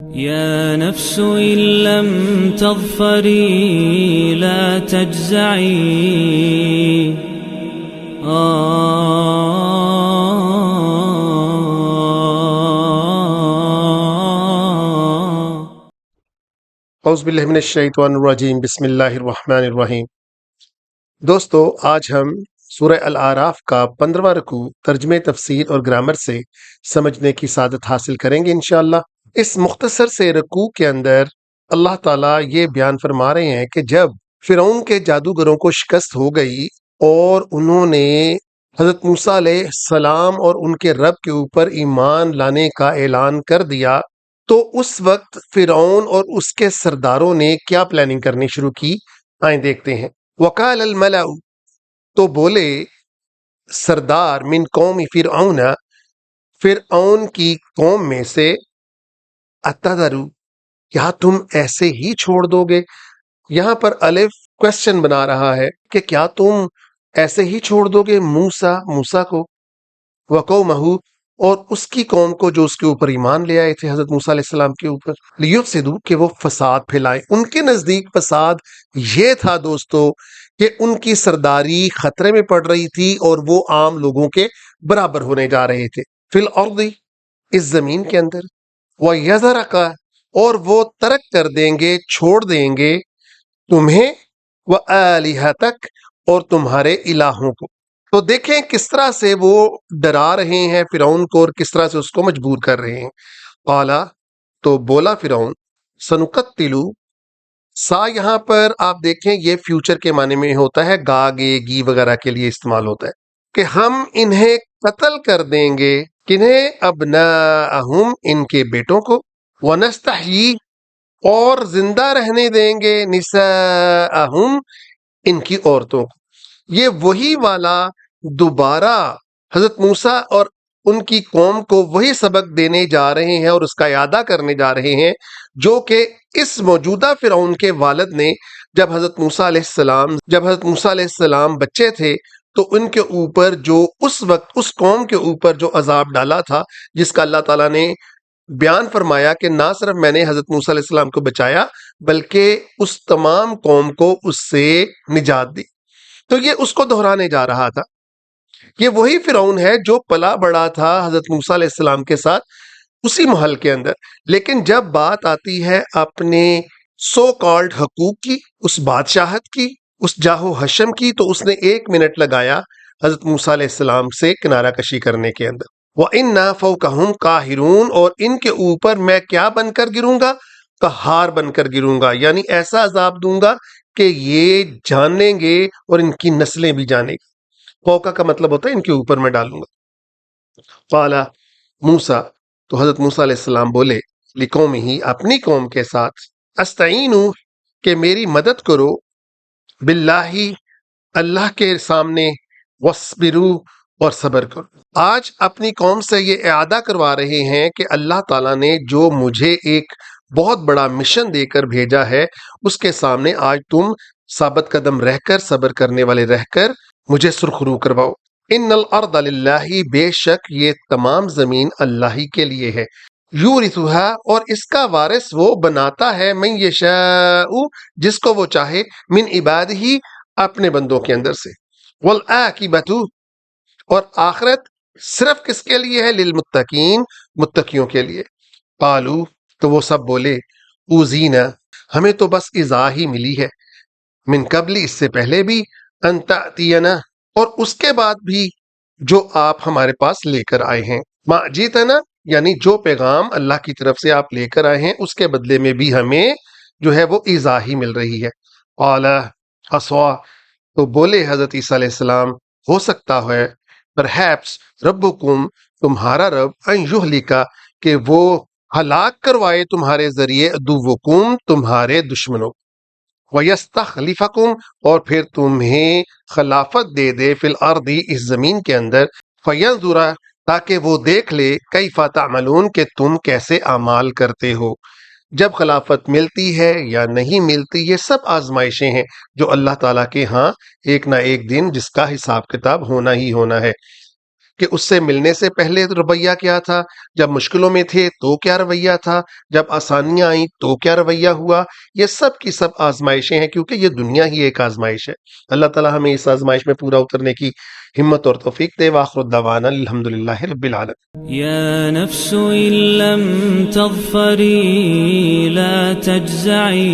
يا نفس إن لم تظفري لا تجزعي اعوذ باللہ من الشیطان الرجیم بسم اللہ الرحمن الرحیم۔ دوستو، آج ہم سورہ الاعراف کا 15واں رکوع ترجمے تفسیر اور گرامر سے سمجھنے کی سعادت حاصل کریں گے انشاءاللہ۔ اس مختصر سے رکوع کے اندر اللہ تعالیٰ یہ بیان فرما رہے ہیں کہ جب فرعون کے جادوگروں کو شکست ہو گئی اور انہوں نے حضرت موسیٰ علیہ السلام اور ان کے رب کے اوپر ایمان لانے کا اعلان کر دیا، تو اس وقت فرعون اور اس کے سرداروں نے کیا پلاننگ کرنی شروع کی، آئیں دیکھتے ہیں۔ وقال الملأ، تو بولے سردار، من قوم فرعون، فرعون کی قوم میں سے، اتذرو، کیا تم ایسے ہی چھوڑ دو گے؟ یہاں پر الف کوشچن بنا رہا ہے کہ کیا تم ایسے ہی چھوڑ دو گے موسیٰ کو، وقومہ، اور اس کی قوم کو جو اس کے اوپر ایمان لے آئے تھے حضرت موسیٰ علیہ السلام کے اوپر، لیفسدوا، کہ وہ فساد پھیلائیں۔ ان کے نزدیک فساد یہ تھا دوستو کہ ان کی سرداری خطرے میں پڑ رہی تھی اور وہ عام لوگوں کے برابر ہونے جا رہے تھے، فی الارض، اس زمین کے اندر، وَيَذَرَكَ، اور وہ ترک کر دیں گے، چھوڑ دیں گے تمہیں، وَآلِهَتَكَ، اور تمہارے الہوں کو۔ تو دیکھیں کس طرح سے وہ ڈرا رہے ہیں فرعون کو اور کس طرح سے اس کو مجبور کر رہے ہیں۔ قالا، تو بولا فرعون، سنقتل، سا یہاں پر آپ دیکھیں یہ فیوچر کے معنی میں ہوتا ہے، گا گے گی وغیرہ کے لیے استعمال ہوتا ہے کہ ہم انہیں قتل کر دیں گے، کنہیں؟ ابناءہم، ان کے بیٹوں کو، ونستحیی، اور زندہ رہنے دیں گے، نساءہم، ان کی عورتوں کو۔ یہ وہی والا دوبارہ حضرت موسیٰ اور ان کی قوم کو وہی سبق دینے جا رہے ہیں اور اس کا اعادہ کرنے جا رہے ہیں جو کہ اس موجودہ فرعون کے والد نے جب حضرت موسیٰ علیہ السلام بچے تھے تو ان کے اوپر جو اس وقت اس قوم کے اوپر جو عذاب ڈالا تھا، جس کا اللہ تعالیٰ نے بیان فرمایا کہ نہ صرف میں نے حضرت موسیٰ علیہ السلام کو بچایا بلکہ اس تمام قوم کو اس سے نجات دی۔ تو یہ اس کو دہرانے جا رہا تھا۔ یہ وہی فرعون ہے جو پلا بڑا تھا حضرت موسیٰ علیہ السلام کے ساتھ اسی محل کے اندر، لیکن جب بات آتی ہے اپنے سو کالڈ حقوق کی، اس بادشاہت کی، اس جاہو حشم کی، تو اس نے 1 منٹ لگایا حضرت موسیٰ علیہ السلام سے کنارہ کشی کرنے کے اندر۔ وَإِنَّا فَوْقَهُمْ قَاهِرُونَ، اور ان کے اوپر میں کیا بن کر گروں گا؟ قہار بن کر گروں گا، یعنی ایسا عذاب دوں گا کہ یہ جان لیں گے اور ان کی نسلیں بھی جانیں گی۔ فوقا کا مطلب ہوتا ہے ان کے اوپر میں ڈالوں گا۔ قال موسیٰ، تو حضرت موسیٰ علیہ السلام بولے، لقومہ، اپنی قوم کے ساتھ، استعینوا، کہ میری مدد کرو، باللہ، اللہ کے سامنے، واصبروا، اور صبر کرو۔ آج اپنی قوم سے یہ اعادہ کروا رہے ہیں کہ اللہ تعالیٰ نے جو مجھے ایک بہت بڑا مشن دے کر بھیجا ہے اس کے سامنے آج تم ثابت قدم رہ کر، صبر کرنے والے رہ کر مجھے سرخرو کرواؤ۔ ان الارض للہ، بے شک یہ تمام زمین اللہ ہی کے لیے ہے، یورثھا، اور اس کا وارث وہ بناتا ہے، من یشاء، جس کو وہ چاہے، من عبادہ، اپنے بندوں کے اندر سے، والعاقبۃ، اور آخرت صرف کس کے لیے ہے؟ للمتقین، متقیوں کے لیے۔ قالو، تو وہ سب بولے، اوذینا، ہمیں تو بس ایذا ہی ملی ہے، من قبل، اس سے پہلے بھی، ان تأتینا، اور اس کے بعد بھی جو آپ ہمارے پاس لے کر آئے ہیں، ما جیتنا، یعنی جو پیغام اللہ کی طرف سے آپ لے کر آئے ہیں اس کے بدلے میں بھی ہمیں جو ہے وہ ایذا ہی مل رہی ہے۔ قال عصا، تو بولے حضرت عیسیٰ علیہ السلام، ہو سکتا ہے، پرہیپس، ربکم، تمہارا رب، ان یہلکا، کہ وہ ہلاک کروائے تمہارے ذریعے، عدوکم، تمہارے دشمنوں، وَيَسْتَخْلِفَكُمْ، اور پھر تمہیں خلافت دے دے، فی الارض، اس زمین کے اندر، فَيَنْظُرَ، تاکہ وہ دیکھ لے، کیف تعملون، کہ تم کیسے اعمال کرتے ہو۔ جب خلافت ملتی ہے یا نہیں ملتی، یہ سب آزمائشیں ہیں جو اللہ تعالیٰ کے ہاں ایک نہ ایک دن جس کا حساب کتاب ہونا ہی ہونا ہے۔ کہ اس سے ملنے سے پہلے رویہ کیا تھا، جب مشکلوں میں تھے تو کیا رویہ تھا، جب آسانیاں آئیں تو کیا رویہ ہوا. یہ سب کی سب آزمائشیں ہیں، کیونکہ یہ دنیا ہی ایک آزمائش ہے. اللہ تعالی ہمیں اس آزمائش میں پورا اترنے کی ہمت اور توفیق دے. وآخر دعوانا الحمدللہ رب العالمین. يا نفس إن لم تظفري لا تجزعي